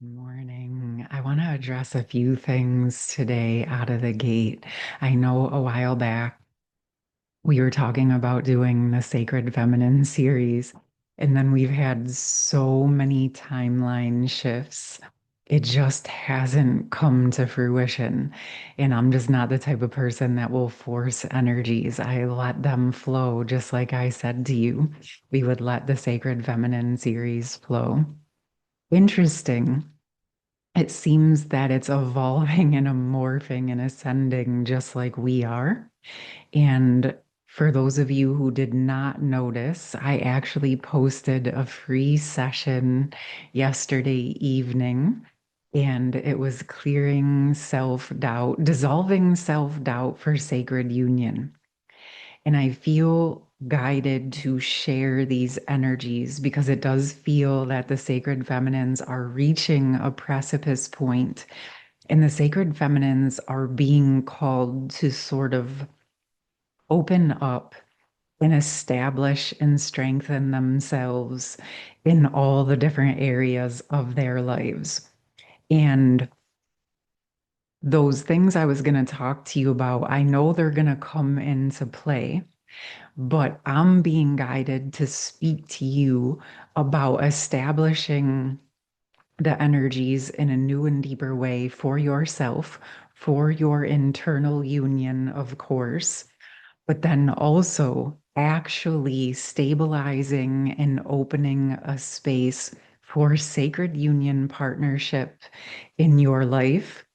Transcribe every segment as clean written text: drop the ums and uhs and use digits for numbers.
Morning. I want to address a few things today out of the gate. I know a while back we were talking about doing the Sacred Feminine series, and then we've had so many timeline shifts. It just hasn't come to fruition. And I'm just not the type of person that will force energies. I let them flow, just like I said to you. We would let the Sacred Feminine series flow. Interesting. It seems that it's evolving and morphing and ascending just like we are. And for those of you who did not notice, I actually posted a free session yesterday evening, and it was clearing self-doubt, dissolving self-doubt for sacred union. And I feel guided to share these energies because it does feel that the sacred feminines are reaching a precipice point, and the sacred feminines are being called to sort of open up and establish and strengthen themselves in all the different areas of their lives. And those things I was going to talk to you about, I know they're going to come into play. But I'm being guided to speak to you about establishing the energies in a new and deeper way for yourself, for your internal union, of course, but then also actually stabilizing and opening a space for sacred union partnership in your life,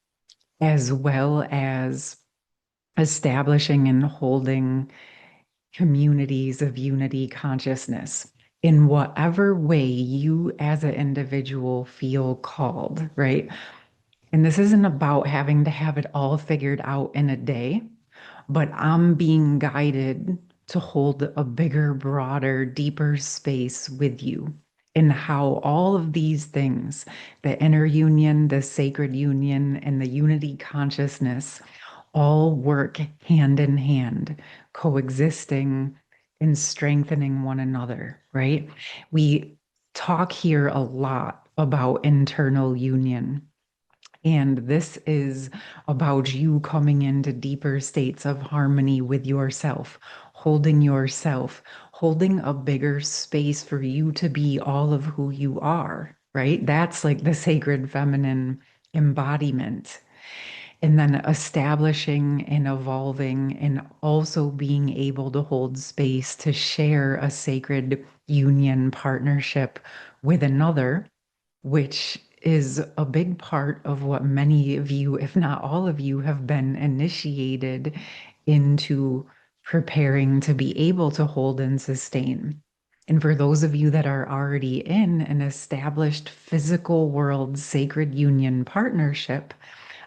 as well as establishing and holding communities of unity consciousness in whatever way you as an individual feel called, right? And this isn't about having to have it all figured out in a day, but I'm being guided to hold a bigger, broader, deeper space with you in how all of these things, the inner union, the sacred union, and the unity consciousness all work hand in hand, coexisting and strengthening one another, right? We talk here a lot about internal union. And this is about you coming into deeper states of harmony with yourself, holding a bigger space for you to be all of who you are, right? That's like the sacred feminine embodiment. And then establishing and evolving and also being able to hold space to share a sacred union partnership with another, which is a big part of what many of you, if not all of you, have been initiated into preparing to be able to hold and sustain. And for those of you that are already in an established physical world sacred union partnership,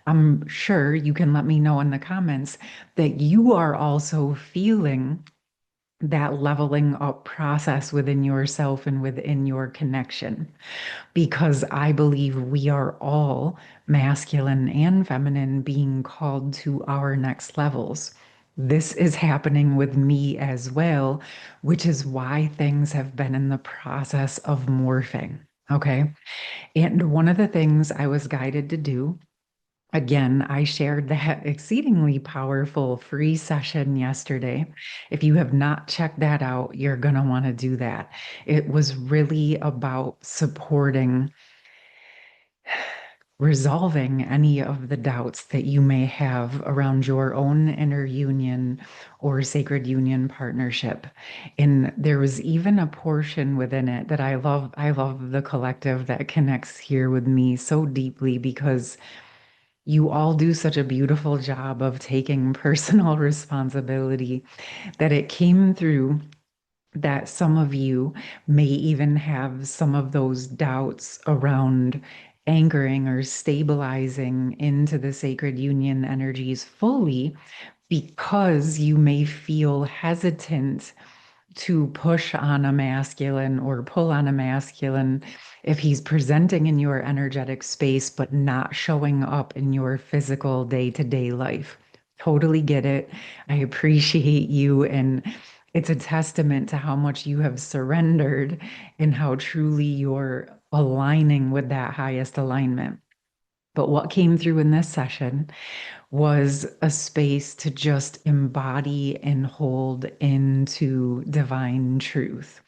I'm sure you can let me know in the comments that you are also feeling that leveling up process within yourself and within your connection, because I believe we are all masculine and feminine being called to our next levels. This is happening with me as well, which is why things have been in the process of morphing. Okay. And one of the things I was guided to do, again, I shared that exceedingly powerful free session yesterday. If you have not checked that out, you're going to want to do that. It was really about supporting, resolving any of the doubts that you may have around your own inner union or sacred union partnership. And there was even a portion within it that I love. I love the collective that connects here with me so deeply because you all do such a beautiful job of taking personal responsibility that it came through that some of you may even have some of those doubts around anchoring or stabilizing into the sacred union energies fully because you may feel hesitant to push on a masculine or pull on a masculine if he's presenting in your energetic space but not showing up in your physical day-to-day life. Totally get it. I appreciate you, and it's a testament to how much you have surrendered and how truly you're aligning with that highest alignment. But what came through in this session was a space to just embody and hold into divine truth.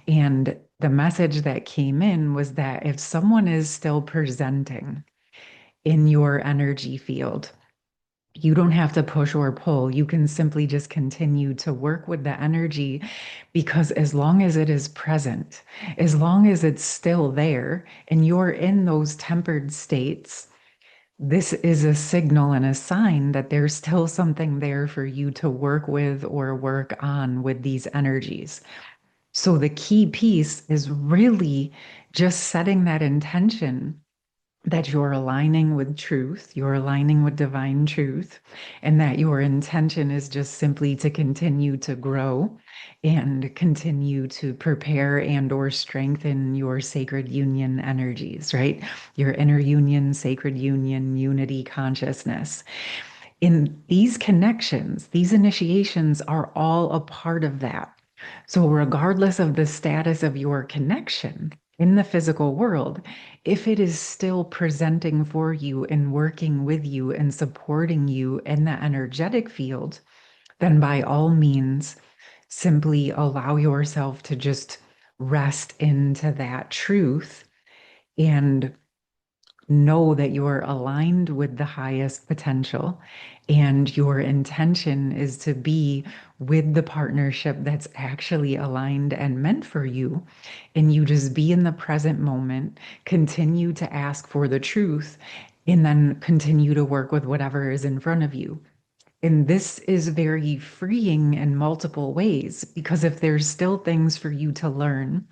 And the message that came in was that if someone is still presenting in your energy field, you don't have to push or pull. You can simply just continue to work with the energy because as long as it is present, as long as it's still there and you're in those tempered states, this is a signal and a sign that there's still something there for you to work with or work on with these energies. So the key piece is really just setting that intention that you're aligning with truth, you're aligning with divine truth, and that your intention is just simply to continue to grow and continue to prepare and or strengthen your sacred union energies, right? Your inner union, sacred union, unity consciousness. In these connections, these initiations are all a part of that. So, regardless of the status of your connection in the physical world, if it is still presenting for you and working with you and supporting you in the energetic field, then by all means, simply allow yourself to just rest into that truth and know that you're aligned with the highest potential and your intention is to be with the partnership that's actually aligned and meant for you. And you just be in the present moment, continue to ask for the truth, and then continue to work with whatever is in front of you. And this is very freeing in multiple ways because if there's still things for you to learn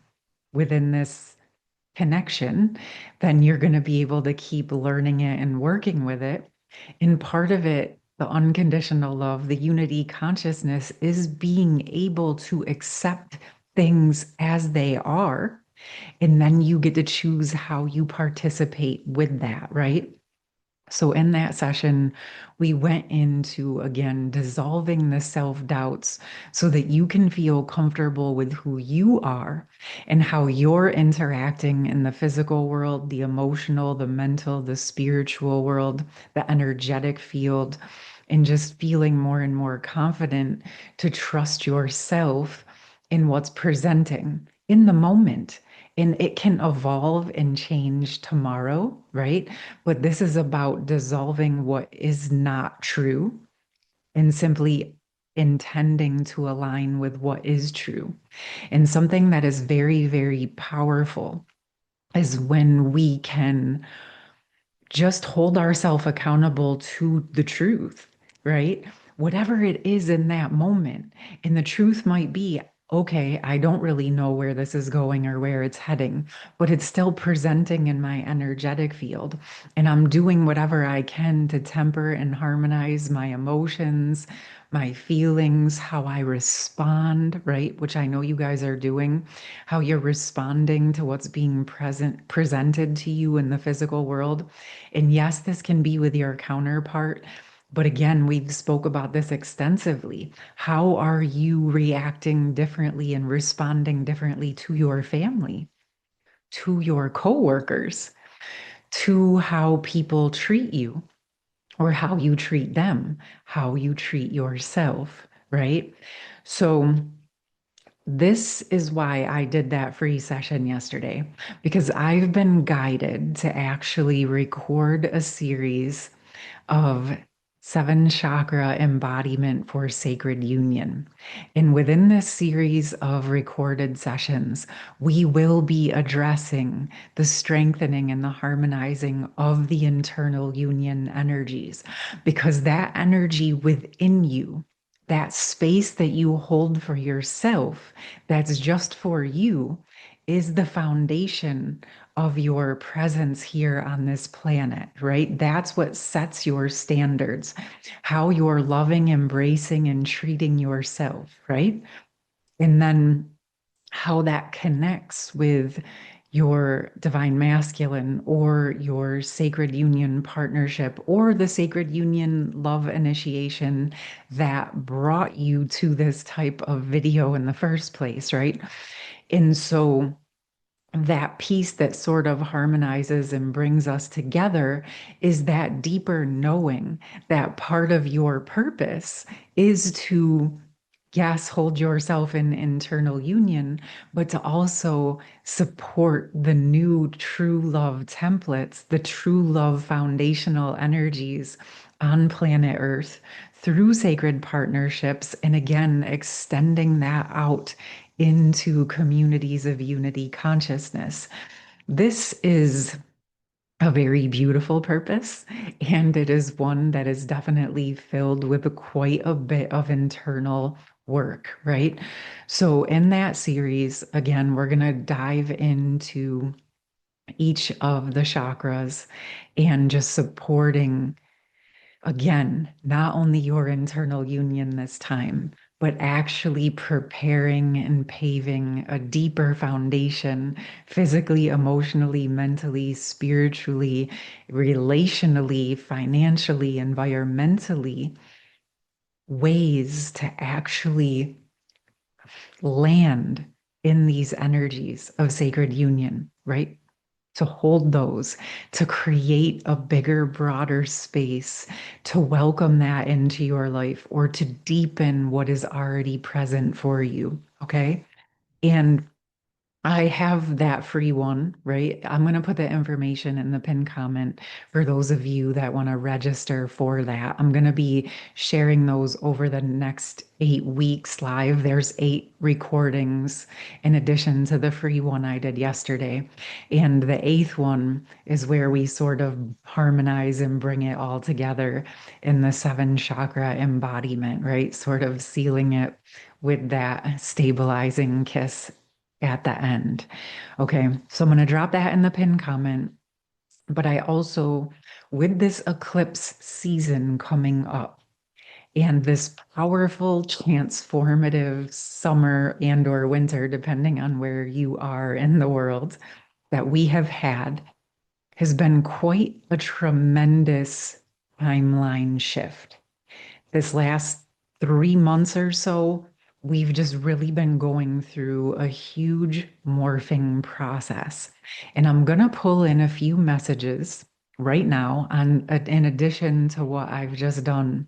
within this connection, then you're going to be able to keep learning it and working with it. And part of it, the unconditional love, the unity consciousness, is being able to accept things as they are. And then you get to choose how you participate with that, right? So, in that session, we went into again dissolving the self doubts so that you can feel comfortable with who you are and how you're interacting in the physical world, the emotional, the mental, the spiritual world, the energetic field, and just feeling more and more confident to trust yourself in what's presenting in the moment. And it can evolve and change tomorrow, right? But this is about dissolving what is not true and simply intending to align with what is true. And something that is very, very powerful is when we can just hold ourselves accountable to the truth, right? Whatever it is in that moment. And the truth might be, okay, I don't really know where this is going or where it's heading, but it's still presenting in my energetic field. And I'm doing whatever I can to temper and harmonize my emotions, my feelings, how I respond, right? Which I know you guys are doing, how you're responding to what's being presented to you in the physical world. And yes, this can be with your counterpart. But again, we've spoke about this extensively. How are you reacting differently and responding differently to your family, to your coworkers, to how people treat you or how you treat them, how you treat yourself, right? So this is why I did that free session yesterday, because I've been guided to actually record a series of seven chakra embodiment for sacred union. And within this series of recorded sessions, we will be addressing the strengthening and the harmonizing of the internal union energies, because that energy within you, that space that you hold for yourself, that's just for you, is the foundation of your presence here on this planet, right? That's what sets your standards, how you're loving, embracing, and treating yourself, right? And then how that connects with your divine masculine or your sacred union partnership or the sacred union love initiation that brought you to this type of video in the first place, right? And so that piece that sort of harmonizes and brings us together is that deeper knowing that part of your purpose is to, yes, hold yourself in internal union, but to also support the new true love templates, the true love foundational energies on planet Earth through sacred partnerships. And again, extending that out into communities of unity consciousness. This is a very beautiful purpose, and it is one that is definitely filled with quite a bit of internal work, right? So, in that series, again, we're going to dive into each of the chakras and just supporting, again, not only your internal union this time, but actually preparing and paving a deeper foundation physically, emotionally, mentally, spiritually, relationally, financially, environmentally, ways to actually land in these energies of sacred union, right? To hold those, to create a bigger, broader space, to welcome that into your life or to deepen what is already present for you. Okay. And I have that free one, right? I'm going to put the information in the pinned comment for those of you that want to register for that. I'm going to be sharing those over the next 8 weeks live. There's 8 recordings in addition to the free one I did yesterday. And the eighth one is where we sort of harmonize and bring it all together in the seven chakra embodiment, right? Sort of sealing it with that stabilizing kiss at the end. Okay, so I'm going to drop that in the pin comment. But I also, with this eclipse season coming up and this powerful transformative summer and or winter, depending on where you are in the world, that we have had has been quite a tremendous timeline shift. This last 3 months or so, we've just really been going through a huge morphing process. And I'm going to pull in a few messages right now in addition to what I've just done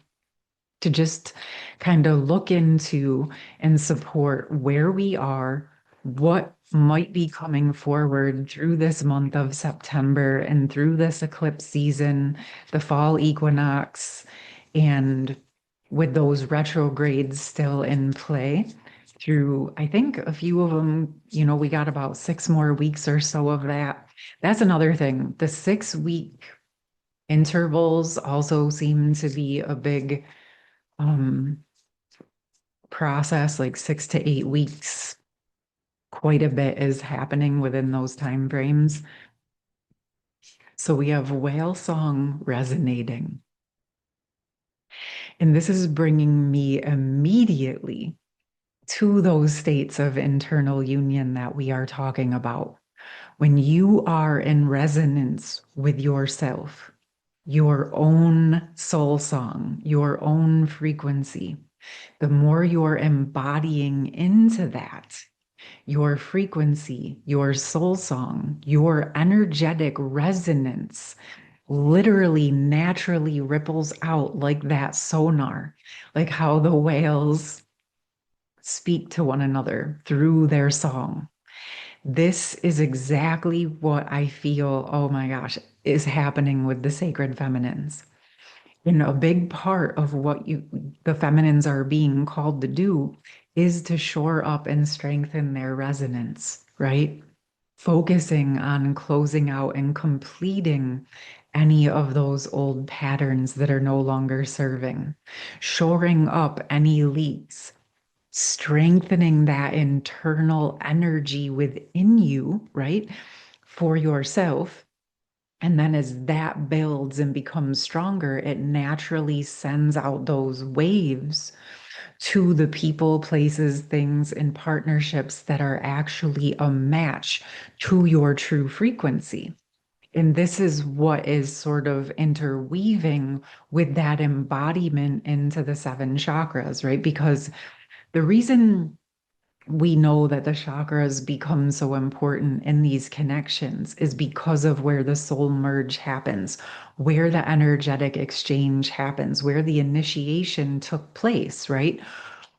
to just kind of look into and support where we are, what might be coming forward through this month of September and through this eclipse season, the fall equinox, and with those retrogrades still in play through, I think a few of them, we got about 6 more weeks or so of that. That's another thing. The 6 week intervals also seem to be a big um, process, like 6 to 8 weeks. Quite a bit is happening within those time frames. So we have whale song resonating. And this is bringing me immediately to those states of internal union that we are talking about. When you are in resonance with yourself, your own soul song, your own frequency, the more you're embodying into that, your frequency, your soul song, your energetic resonance literally naturally ripples out like that sonar, like how the whales speak to one another through their song. This is exactly what I feel, oh my gosh, is happening with the sacred feminines. A big part of what the feminines are being called to do is to shore up and strengthen their resonance, right? Focusing on closing out and completing any of those old patterns that are no longer serving, shoring up any leaks, strengthening that internal energy within you, right? For yourself. And then as that builds and becomes stronger, it naturally sends out those waves to the people, places, things, and partnerships that are actually a match to your true frequency. And this is what is sort of interweaving with that embodiment into the seven chakras, right? Because the reason we know that the chakras become so important in these connections is because of where the soul merge happens, where the energetic exchange happens, where the initiation took place, right?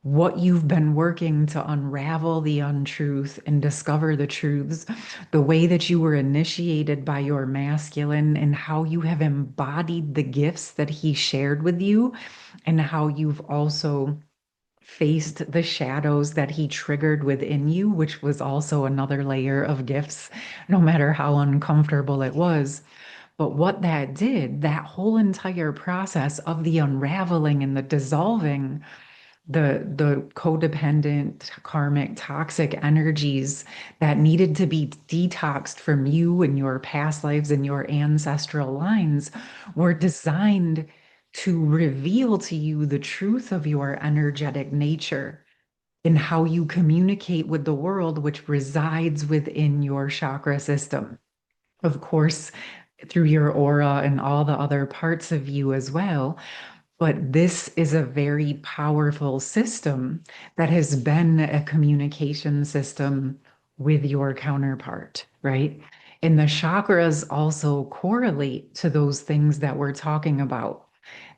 What you've been working to unravel the untruth and discover the truths, the way that you were initiated by your masculine and how you have embodied the gifts that he shared with you, and how you've also faced the shadows that he triggered within you, which was also another layer of gifts, no matter how uncomfortable it was. But what that did, that whole entire process of the unraveling and the dissolving, the codependent, karmic, toxic energies that needed to be detoxed from you and your past lives and your ancestral lines were designed to reveal to you the truth of your energetic nature and how you communicate with the world, which resides within your chakra system. Of course, through your aura and all the other parts of you as well. But this is a very powerful system that has been a communication system with your counterpart, right? And the chakras also correlate to those things that we're talking about.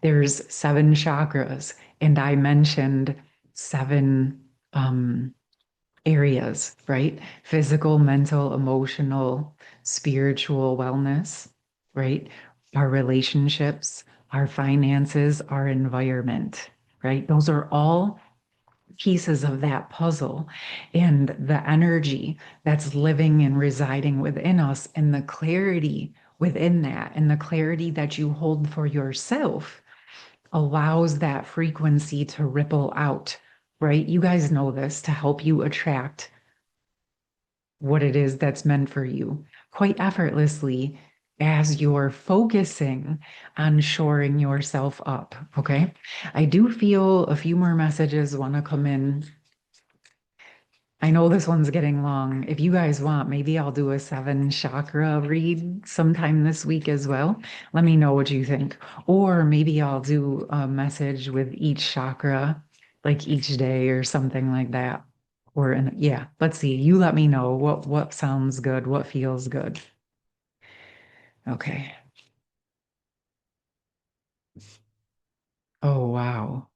There's seven chakras, and I mentioned seven areas, right? Physical, mental, emotional, spiritual wellness, right? Our relationships, our finances, our environment, right? Those are all pieces of that puzzle. And the energy that's living and residing within us, and the clarity within that, and the clarity that you hold for yourself allows that frequency to ripple out, right? You guys know this to help you attract what it is that's meant for you quite effortlessly as you're focusing on shoring yourself up. Okay. I do feel a few more messages want to come in. I know this one's getting long. If you guys want, maybe I'll do a seven chakra read sometime this week as well. Let me know what you think. Or maybe I'll do a message with each chakra, like each day or something like that. Yeah, let's see. You let me know what sounds good, what feels good. Okay. Oh, wow.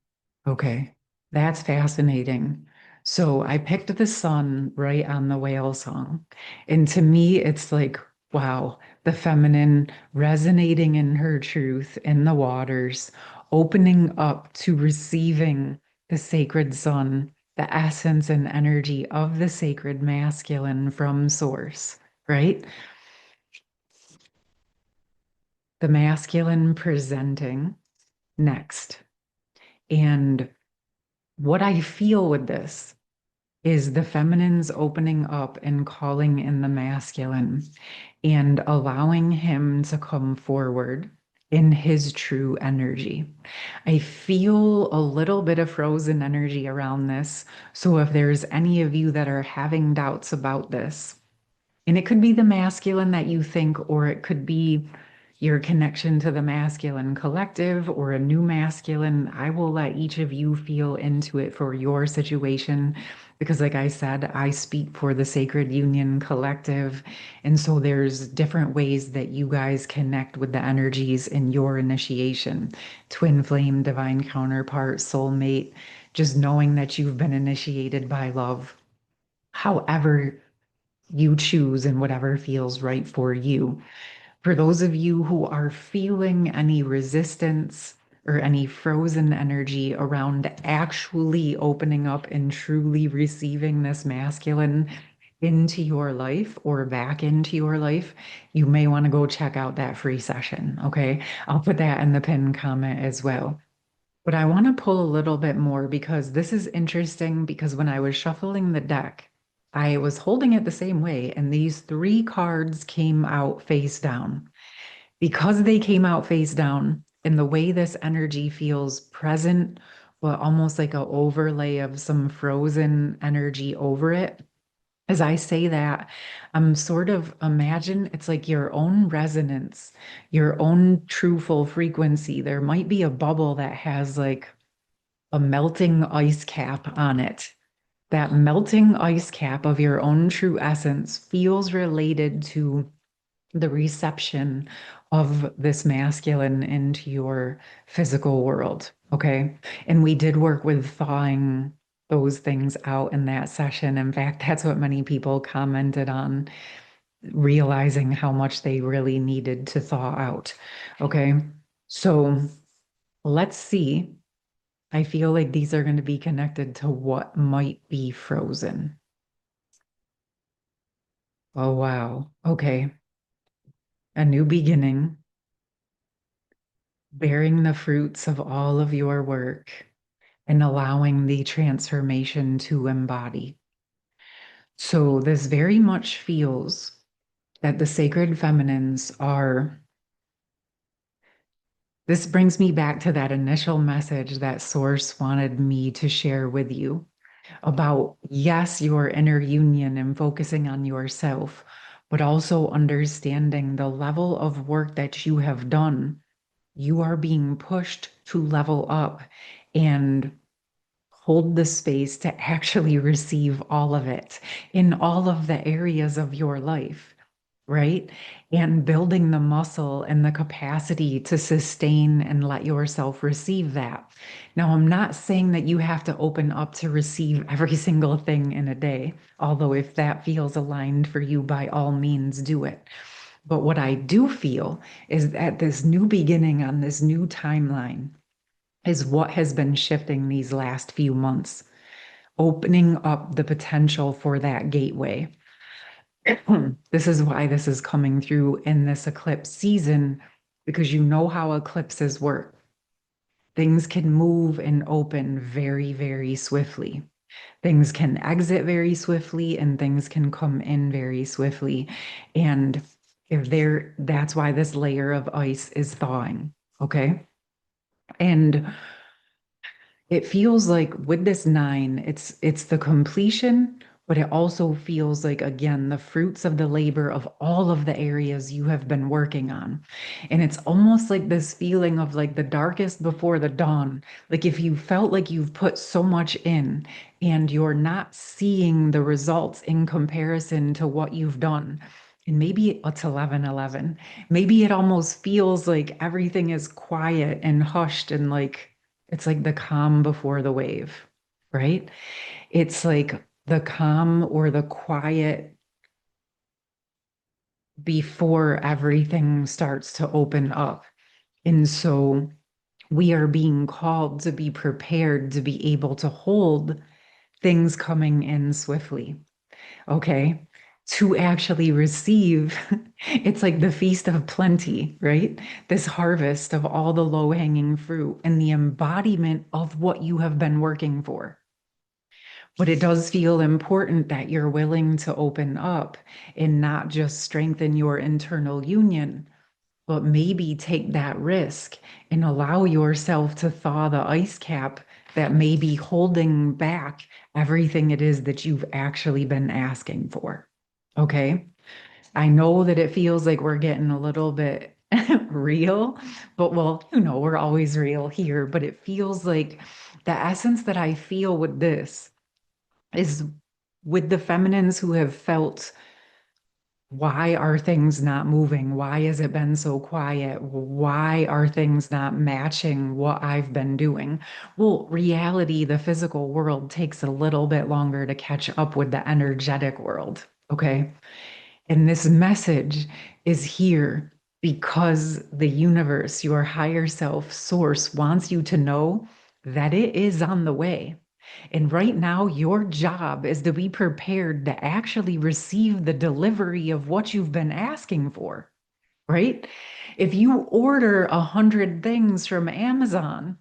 Okay. That's fascinating. So I picked the sun right on the whale song. And to me, it's like, wow, the feminine resonating in her truth in the waters, opening up to receiving the sacred sun, the essence and energy of the sacred masculine from source, right? The masculine presenting next. And what I feel with this is the feminine's opening up and calling in the masculine and allowing him to come forward in his true energy. I feel a little bit of frozen energy around this. So if there's any of you that are having doubts about this, and it could be the masculine that you think, or it could be your connection to the masculine collective or a new masculine. I will let each of you feel into it for your situation because, like I said, I speak for the Sacred Union Collective. And so there's different ways that you guys connect with the energies in your initiation: twin flame, divine counterpart, soulmate, just knowing that you've been initiated by love. However, you choose and whatever feels right for you. For those of you who are feeling any resistance or any frozen energy around actually opening up and truly receiving this masculine into your life or back into your life, you may want to go check out that free session. Okay. I'll put that in the pinned comment as well. But I want to pull a little bit more because this is interesting because when I was shuffling the deck, I was holding it the same way, and these three cards came out face down. Because they came out face down, and the way this energy feels present, but almost like an overlay of some frozen energy over it. As I say that, I'm sort of imagine it's like your own resonance, your own truthful frequency. There might be a bubble that has like a melting ice cap on it. that melting ice cap of your own true essence feels related to the reception of this masculine into your physical world. Okay. And we did work with thawing those things out in that session. In fact, that's what many people commented on, realizing how much they really needed to thaw out. Okay. So let's see. I feel like these are going to be connected to what might be frozen. Oh, wow. Okay. A new beginning, bearing the fruits of all of your work and allowing the transformation to embody. So, this very much feels that the sacred feminines are. This brings me back to that initial message that Source wanted me to share with you about, yes, your inner union and focusing on yourself, but also understanding the level of work that you have done. You are being pushed to level up and hold the space to actually receive all of it in all of the areas of your life, right? And building the muscle and the capacity to sustain and let yourself receive that. Now, I'm not saying that you have to open up to receive every single thing in a day, although if that feels aligned for you, by all means, do it. But what I do feel is that this new beginning on this new timeline is what has been shifting these last few months, opening up the potential for that gateway. This is why this is coming through in this eclipse season, because you know how eclipses work. Things can move and open very, very swiftly. Things can exit very swiftly and things can come in very swiftly. And that's why this layer of ice is thawing. Okay. And it feels like with this nine, it's the completion, but it also feels like, again, the fruits of the labor of all of the areas you have been working on. And it's almost like this feeling of like the darkest before the dawn. Like if you felt like you've put so much in and you're not seeing the results in comparison to what you've done. And maybe it's 11:11. Maybe it almost feels like everything is quiet and hushed and like it's like the calm before the wave, right? It's like the calm or the quiet before everything starts to open up. And so we are being called to be prepared to be able to hold things coming in swiftly, okay? To actually receive, it's like the feast of plenty, right? This harvest of all the low hanging fruit and the embodiment of what you have been working for. But it does feel important that you're willing to open up and not just strengthen your internal union, but maybe take that risk and allow yourself to thaw the ice cap that may be holding back everything it is that you've actually been asking for. Okay. I know that it feels like we're getting a little bit real, but well, we're always real here, but it feels like the essence that I feel with this is with the feminines who have felt, why are things not moving? Why has it been so quiet? Why are things not matching what I've been doing? Well, reality, the physical world takes a little bit longer to catch up with the energetic world. Okay. And this message is here because the universe, your higher self, source, wants you to know that it is on the way. And right now, your job is to be prepared to actually receive the delivery of what you've been asking for, right? If you order 100 things from Amazon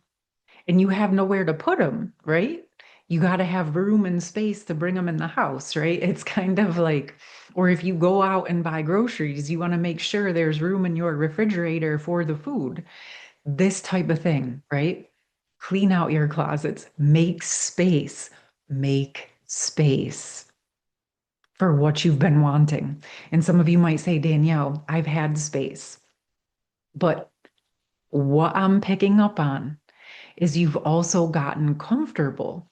and you have nowhere to put them, right? You got to have room and space to bring them in the house, right? It's kind of like, or if you go out and buy groceries, you want to make sure there's room in your refrigerator for the food. This type of thing, right? Clean out your closets, make space for what you've been wanting. And some of you might say, Danielle, I've had space. But what I'm picking up on is you've also gotten comfortable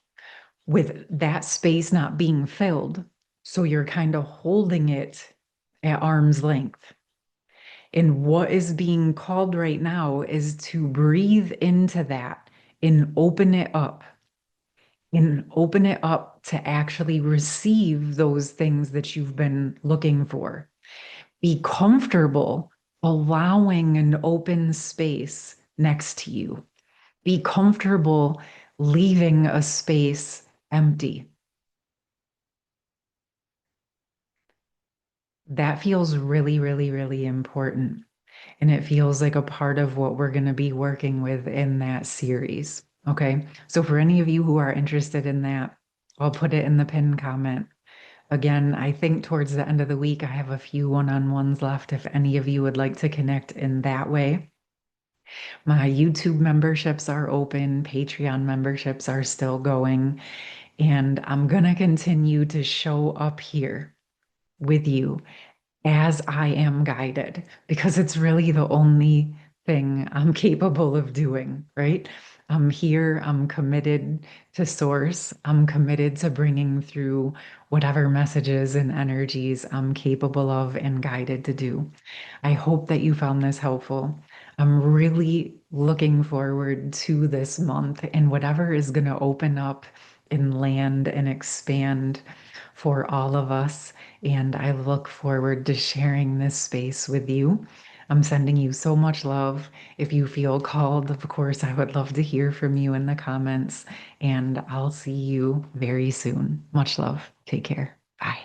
with that space not being filled. So you're kind of holding it at arm's length. And what is being called right now is to breathe into that and open it up to actually receive those things that you've been looking for. Be comfortable allowing an open space next to you. Be comfortable leaving a space empty. That feels really, really, really important. And it feels like a part of what we're going to be working with in that series. Okay. So, for any of you who are interested in that, I'll put it in the pinned comment. Again, I think towards the end of the week, I have a few one-on-ones left if any of you would like to connect in that way. My YouTube memberships are open, Patreon memberships are still going, and I'm going to continue to show up here with you as I am guided, because it's really the only thing I'm capable of doing, right? I'm here, I'm committed to source, I'm committed to bringing through whatever messages and energies I'm capable of and guided to do. I hope that you found this helpful. I'm really looking forward to this month and whatever is going to open up and land and expand for all of us. And I look forward to sharing this space with you. I'm sending you so much love. If you feel called, of course, I would love to hear from you in the comments. And I'll see you very soon. Much love. Take care. Bye.